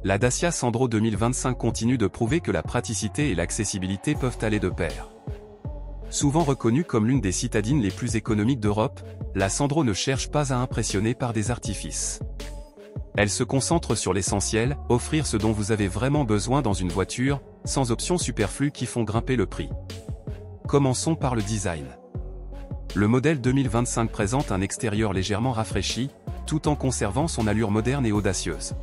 la Dacia Sandro 2025 continue de prouver que la praticité et l'accessibilité peuvent aller de pair. Souvent reconnue comme l'une des citadines les plus économiques d'Europe, la Sandro ne cherche pas à impressionner par des artifices. Elle se concentre sur l'essentiel, offrir ce dont vous avez vraiment besoin dans une voiture, sans options superflues qui font grimper le prix. Commençons par le design. Le modèle 2025 présente un extérieur légèrement rafraîchi, tout en conservant son allure moderne et audacieuse.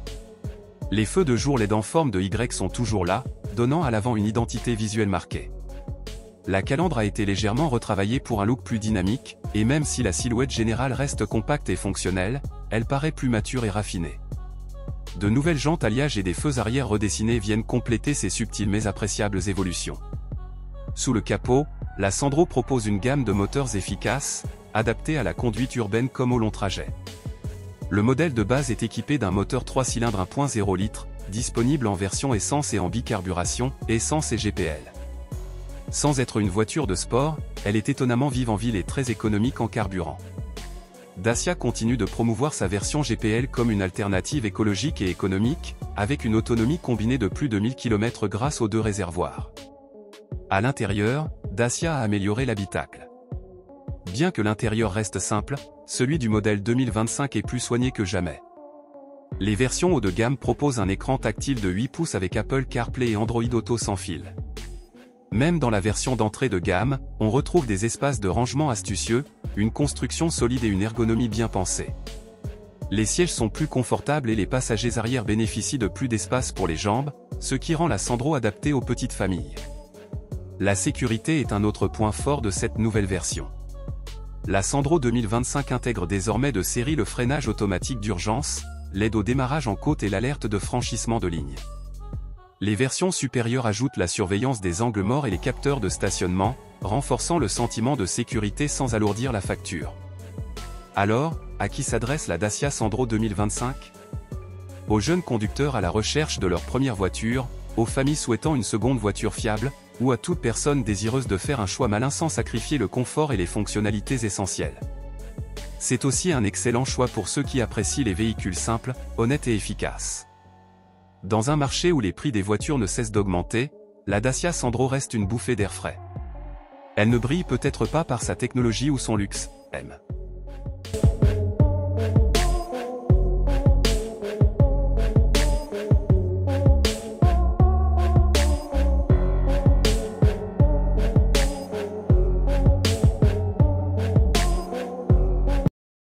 Les feux de jour LED en forme de Y sont toujours là, donnant à l'avant une identité visuelle marquée. La calandre a été légèrement retravaillée pour un look plus dynamique, et même si la silhouette générale reste compacte et fonctionnelle, elle paraît plus mature et raffinée. De nouvelles jantes alliages et des feux arrière redessinés viennent compléter ces subtiles mais appréciables évolutions. Sous le capot, la Sandro propose une gamme de moteurs efficaces, adaptés à la conduite urbaine comme au long trajet. Le modèle de base est équipé d'un moteur 3 cylindres 1.0 litres, disponible en version essence et en bicarburation, essence et GPL. Sans être une voiture de sport, elle est étonnamment vive en ville et très économique en carburant. Dacia continue de promouvoir sa version GPL comme une alternative écologique et économique, avec une autonomie combinée de plus de 1000 km grâce aux deux réservoirs. À l'intérieur, Dacia a amélioré l'habitacle. Bien que l'intérieur reste simple, celui du modèle 2025 est plus soigné que jamais. Les versions haut de gamme proposent un écran tactile de 8 pouces avec Apple CarPlay et Android Auto sans fil. Même dans la version d'entrée de gamme, on retrouve des espaces de rangement astucieux, une construction solide et une ergonomie bien pensée. Les sièges sont plus confortables et les passagers arrière bénéficient de plus d'espace pour les jambes, ce qui rend la Sandro adaptée aux petites familles. La sécurité est un autre point fort de cette nouvelle version. La Sandro 2025 intègre désormais de série le freinage automatique d'urgence, l'aide au démarrage en côte et l'alerte de franchissement de ligne. Les versions supérieures ajoutent la surveillance des angles morts et les capteurs de stationnement, renforçant le sentiment de sécurité sans alourdir la facture. Alors, à qui s'adresse la Dacia Sandro 2025 ? Aux jeunes conducteurs à la recherche de leur première voiture, aux familles souhaitant une seconde voiture fiable, ou à toute personne désireuse de faire un choix malin sans sacrifier le confort et les fonctionnalités essentielles. C'est aussi un excellent choix pour ceux qui apprécient les véhicules simples, honnêtes et efficaces. Dans un marché où les prix des voitures ne cessent d'augmenter, la Dacia Sandro reste une bouffée d'air frais. Elle ne brille peut-être pas par sa technologie ou son luxe, mais